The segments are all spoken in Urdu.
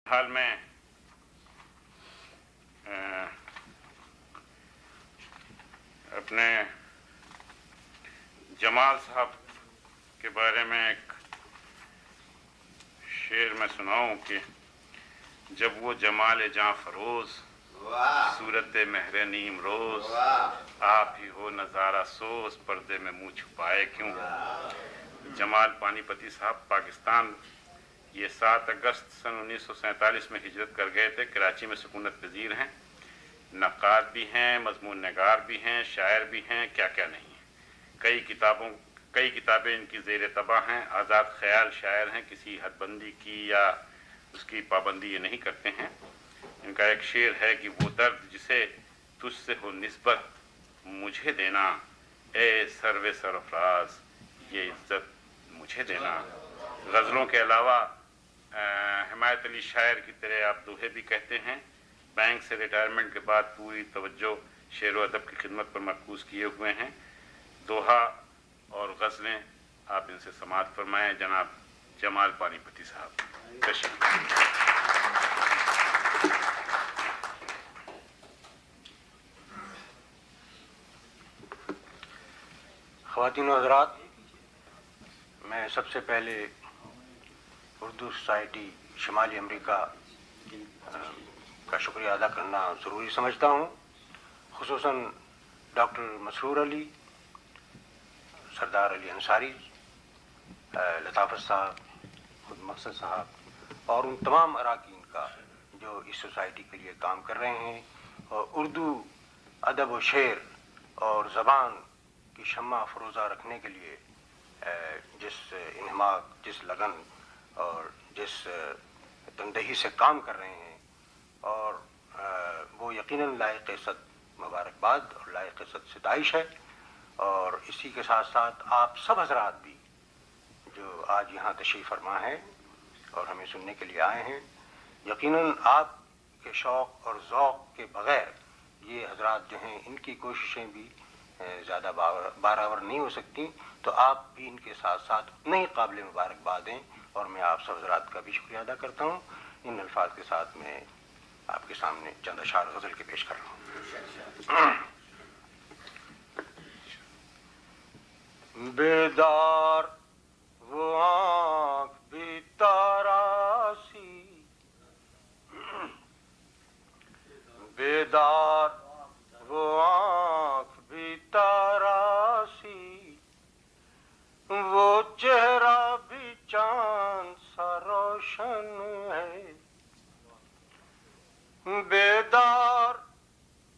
حال میں اپنے جمال صاحب کے بارے میں ایک شعر میں سناؤں کہ جب وہ جمال جاں فروز صورت مہر نیم روز آپ ہی ہو نظارہ سوز پردے میں منہ چھپائے کیوں. جمال پانی پتی صاحب پاکستان یہ 7 اگست سن 1947 میں ہجرت کر گئے تھے. کراچی میں سکونت پذیر ہیں، نقاد بھی ہیں، مضمون نگار بھی ہیں، شاعر بھی ہیں، کیا کیا نہیں ہیں. کئی کتابیں ان کی زیر طبع ہیں. آزاد خیال شاعر ہیں، کسی حد بندی کی یا اس کی پابندی یہ نہیں کرتے ہیں. ان کا ایک شعر ہے کہ وہ درد جسے تجھ سے ہو نسبت مجھے دینا، اے سرو سرفراز یہ عزت مجھے دینا. غزلوں کے علاوہ حمایت علی شاعر کی طرح آپ دوہے بھی کہتے ہیں. بینک سے ریٹائرمنٹ کے بعد پوری توجہ شعر و ادب کی خدمت پر مرکوز کیے ہوئے ہیں. دوہا اور غزلیں آپ ان سے سماعت فرمائیں. جناب جمال پانی پتی صاحب تشریف. خواتین و حضرات، میں سب سے پہلے اردو سوسائٹی شمالی امریکہ کا شکریہ ادا کرنا ضروری سمجھتا ہوں، خصوصاً ڈاکٹر مسرور علی، سردار علی انصاری، لطافت صاحب، خود مقصد صاحب اور ان تمام اراکین کا جو اس سوسائٹی کے لیے کام کر رہے ہیں اور اردو ادب و شعر اور زبان کی شمع افروزہ رکھنے کے لیے جس انہماک، جس لگن اور جس تندہی سے کام کر رہے ہیں، اور وہ یقیناً لائق صد مبارکباد اور لائق صد ستائش ہے. اور اسی کے ساتھ ساتھ آپ سب حضرات بھی جو آج یہاں تشریف فرما ہیں اور ہمیں سننے کے لیے آئے ہیں، یقیناً آپ کے شوق اور ذوق کے بغیر یہ حضرات جو ہیں ان کی کوششیں بھی زیادہ بارآور نہیں ہو سکتی. تو آپ بھی ان کے ساتھ ساتھ اتنے ہی قابل مبارکباد ہیں اور میں آپ سب حضرات کا بھی شکریہ ادا کرتا ہوں. ان الفاظ کے ساتھ میں آپ کے سامنے چند اشعار غزل کے پیش کر رہا ہوں. بیدار وہ آنکھ بھی تارا سی، بیدار وہ آنکھ بھی تارا سی، وہ چہرہ بھی چاند سا روشن ہے. بیدار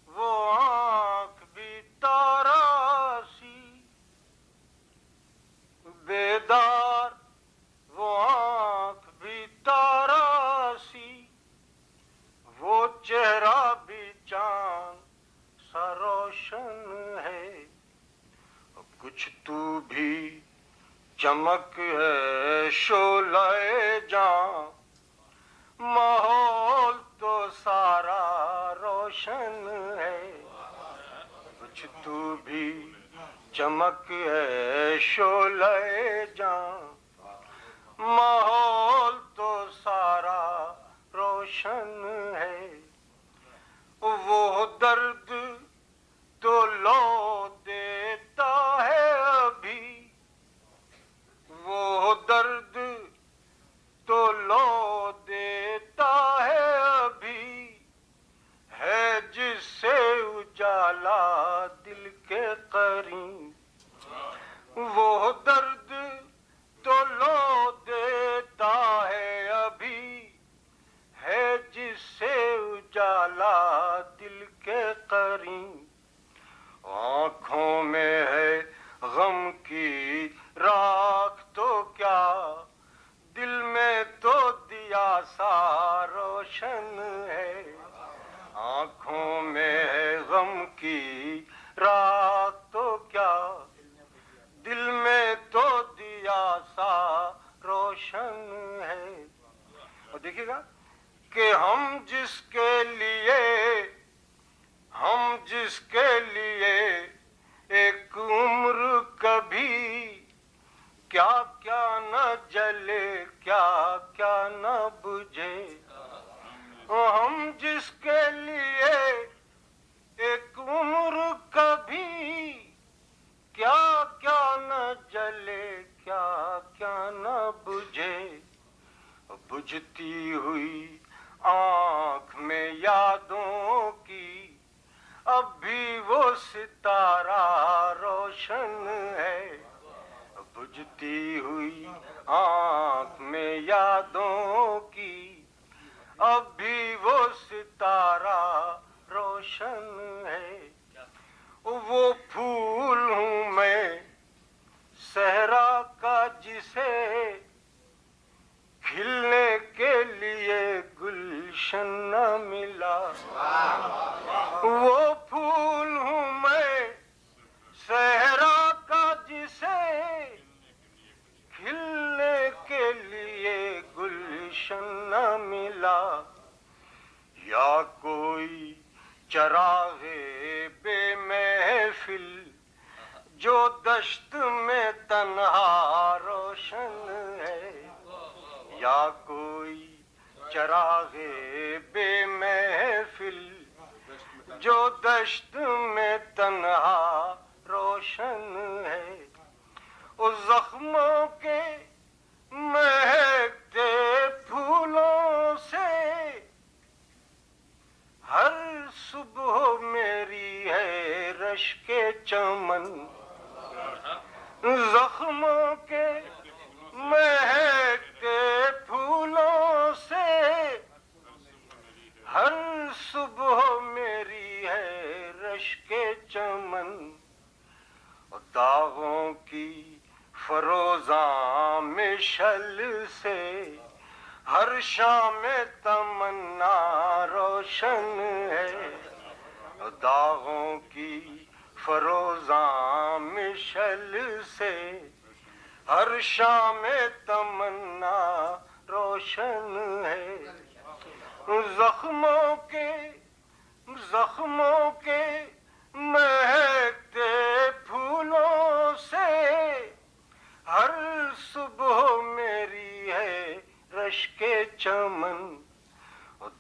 وہ آنکھ بھی تارا سی، بیدار وہ آنکھ بھی تارا سی، وہ چہرہ بھی چاند سا روشن ہے. کچھ تو بھی چمک ہے شعلہ جاں، ماحول تو سارا روشن ہے. کچھ تو بھی چمک ہے شعلہ جاں، ماحول تو سارا روشن ہے. وہ درد تو لو دیتا ہے ابھی، وہ درد تو لو دیتا ہے ابھی، ہے جس سے اجالا دل کے قریب. وہ درد تو لو دیتا ہے ابھی، ہے جس سے اجالا دل کے قریب. آنکھوں میں ہے غم کی راکھ تو کیا، دل میں تو دیا سا روشن ہے. آنکھوں میں ہے غم کی راکھ تو کیا، دل میں تو دیا سا روشن ہے. اور دیکھیے گا کہ ہم جس کے لیے ایک عمر کبھی کیا کیا نہ جلے، کیا کیا نہ بجھے. ہم جس کے لیے ایک عمر کبھی کیا کیا نہ جلے کیا کیا نہ بجھے بجھتی ہوئی آنکھ میں یادوں کی اب بھی وہ ستارہ روشن ہے بجھتی ہوئی آنکھ میں یادوں کی اب بھی وہ ستارہ روشن ہے وہ پھول ہوں میں صحرا کا جسے کھلنے کے لیے گلشن نہ ملا وہ پھول ہوں میں صحرا کا جسے کھلنے کے لیے گلشن نہ ملا یا کوئی چراغ بے محفل جو دشت میں تنہا روشن ہے یا کوئی چراغ بے محفل جو دشت میں تنہا روشن ہے اس زخموں کے مہکتے پھولوں سے ہر صبح میری ہے رشک چمن زخموں کے مہکتے پھولوں سے ہر صبح میری ہے رشک چمن داغوں کی فروزاں مشل سے ہر شام تمنا روشن ہے داغوں کی فروزاں مشل سے ہر شام تمنا روشن ہے زخموں کے مہکتے پھولوں سے ہر صبح میری ہے رشک چمن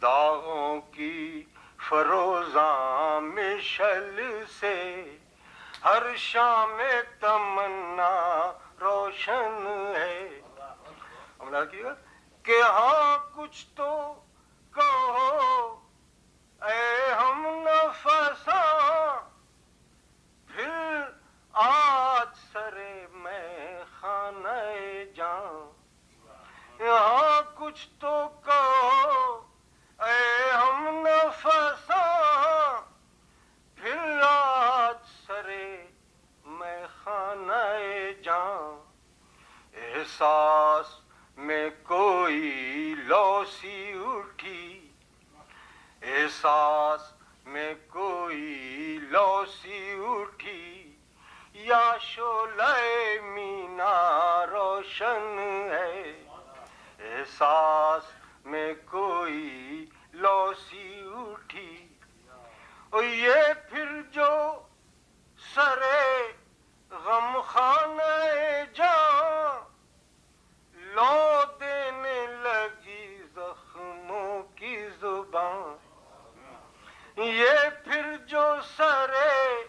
داغوں کی فروزاں مشل سے ہر شام تمنا روشن ہے کہ ہاں کچھ تو کہو اے ہم نفساں پھر آج سرے میں خانہ جاں یہاں کچھ تو کہو اے ہم نفساں پھر آج سرے میں خانہ جاں احساس میں کوئی لو سی اٹھی احساس میں کوئی لو سی اٹھی یا شعلہ مینا روشن ہے احساس میں کوئی لو سی اٹھی یہ پھر جو سرے غم خانہ جاں لو دینے لگی زخموں کی زبان یہ پھر جو سرے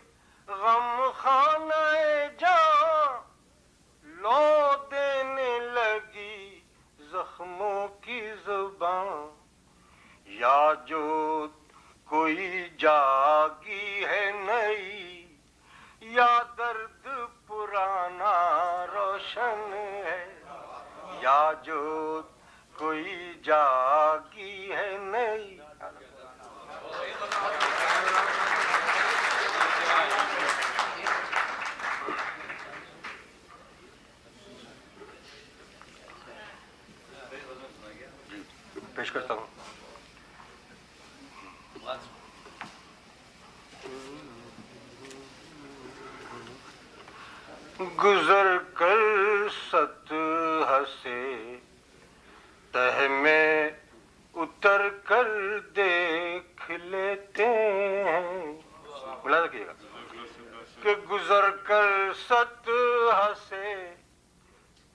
غم خانہ جاں لو دینے لگی زخموں کی زبان یا جو کوئی جاگی ہے نئی یا درد پرانا روشن ہے یا جو کوئی جاگی ہے نئی پیش کرتا ہوں گزر کر سطح سے تہ میں اتر کر دیکھ لیتے ہیں ملاحظہ کیجیے گا کہ گزر کر سطح سے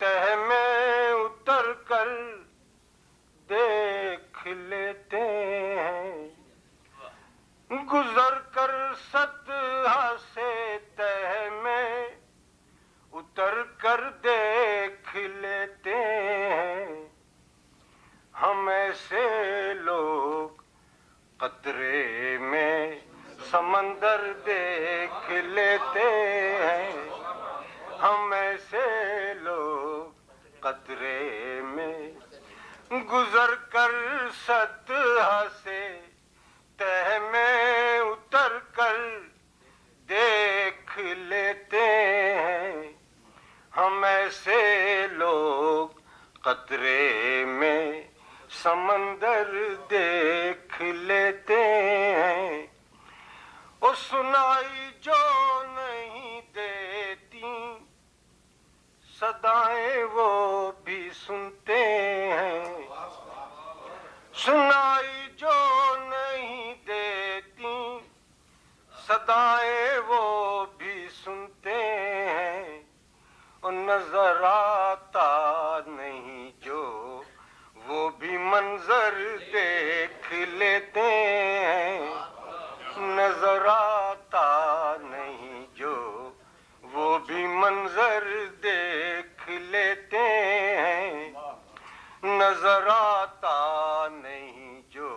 تہ میں اتر کر دیکھ لیتے سطح سے تہ میں اتر کر دیکھ لیتے ہیں ہم ایسے لوگ قطرے میں سمندر دیکھ لیتے ہیں ہم ایسے لوگ قطرے میں گزر کر سطح سے تہ میں اتر کر دیکھ لیتے ہیں ہم ایسے لوگ قطرے میں سمندر دیکھ لیتے ہیں وہ سنائی جو نہیں دیتی صدائیں وہ بھی سنتے ہیں سنائی جو نہیں دیتی صدائیں وہ بھی سنتے ہیں اور نظر آتا نہیں جو وہ بھی منظر دیکھ لیتے ہیں نظر آتا نہیں جو وہ بھی منظر دیکھ لیتے ہیں نظر آتا نہیں جو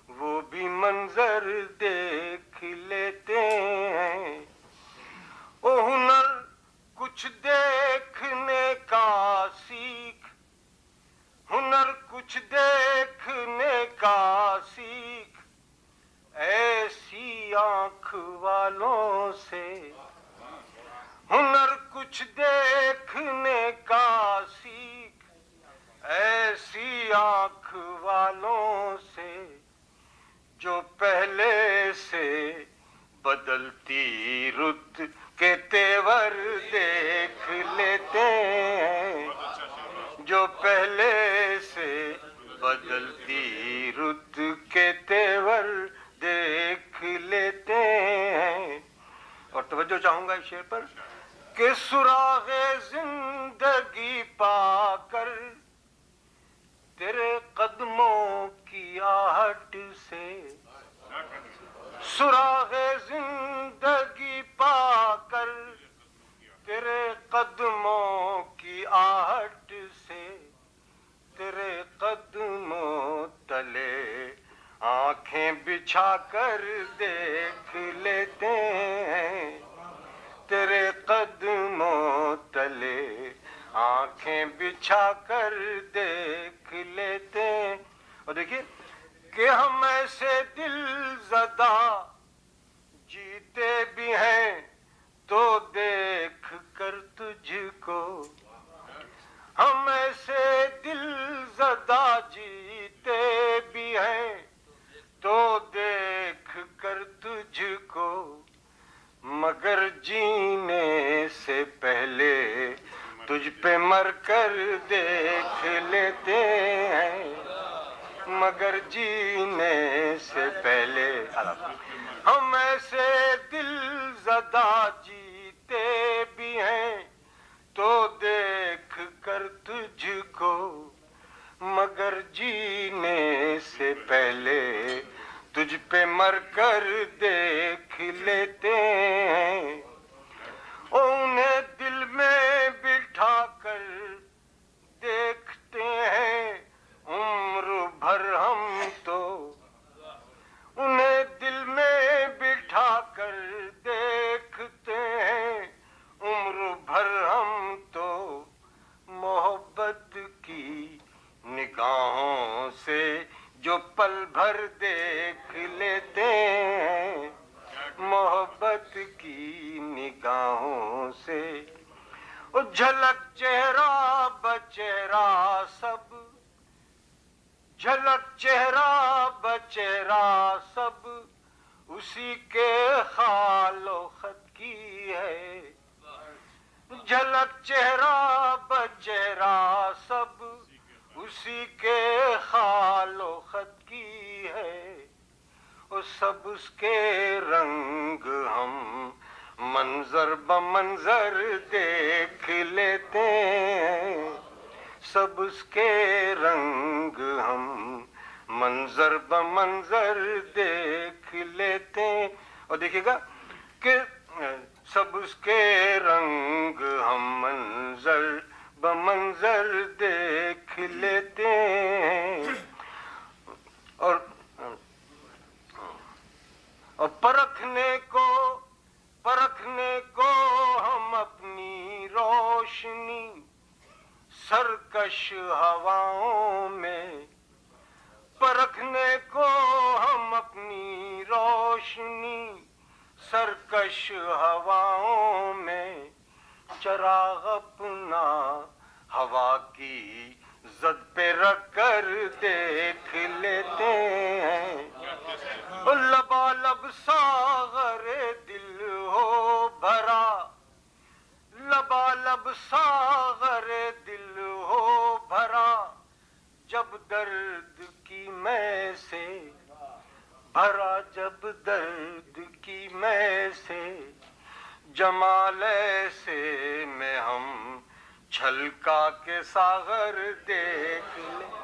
وہ بھی منظر دیکھ لیتے ہیں او ہنر کچھ دیکھنے کا سیکھ ہنر کچھ دیکھنے کا سیکھ ایسی آنکھ والوں سے ہنر کچھ دیکھنے کا سیکھ ایسی آنکھ والوں سے جو پہلے سے بدلتی رت کے تیور دیکھ لیتے ہیں جو پہلے سے بدلتی رت کے تیور دیکھ لیتے ہیں اور توجہ چاہوں گا اس شعر پر کہ سراغ زندگی پا کر تیرے قدموں کی آہٹ سے سراغ زندگی پا کر تیرے قدموں کی آہٹ سے تیرے قدموں تلے آنکھیں بچھا کر دیکھ لیتے ہیں تیرے قدموں تلے آنکھیں بچھا کر دیکھ لیتے ہیں اور دیکھیے کہ ہم ایسے دل زدہ جیتے بھی ہیں تو دیکھ کر تجھ کو ہم ایسے دل زدہ جیتے بھی ہیں تو دیکھ کر تجھ کو مگر جینے سے پہلے تجھ پہ مر کر دیکھ لیتے ہیں مگر جینے سے پہلے ہم ایسے دل زدہ جیتے بھی ہیں تو دیکھ کر تجھ کو مگر جینے سے پہلے تجھ پہ مر کر دیکھ لیتے ہیں انہیں دل میں بٹھا کر دیکھتے ہیں عمر بھر ہم تو انہیں دل میں بٹھا کر دیکھتے ہیں عمر بھر ہم تو محبت کی نگاہوں سے جو پل بھر دیکھ لیتے ہیں محبت کی نگاہوں سے وہ جھلک چہرہ بچہرہ سب جھلک چہرہ بچہرہ سب اسی کے خال و خط کی ہے جھلک چہرہ بچہرہ سب اسی کے خال و خط کی ہے اور سب اس کے رنگ ہم منظر بمنظر دیکھ لیتے ہیں سب اس کے رنگ ہم منظر بمنظر دیکھ لیتے ہیں اور دیکھیے گا کہ سبز کے رنگ ہم منظر بمنظر دیکھ لیتے ہیں، اور پرکھنے کو ہم اپنی روشنی سرکش ہواؤں میں، پرکھنے کو ہم اپنی روشنی سرکش ہواؤں میں، چراغ اپنا ہوا کی زد پہ رکھ کر دیکھ لیتے ہیں، لبالب ساغر دل ہو بھرا، لبالب ساغر دل ہو بھرا، جب درد کی میں سے بھرا، جب درد کی میں سے، جمال ایسے میں ہم چھلکا کے ساغر دیکھ لیں۔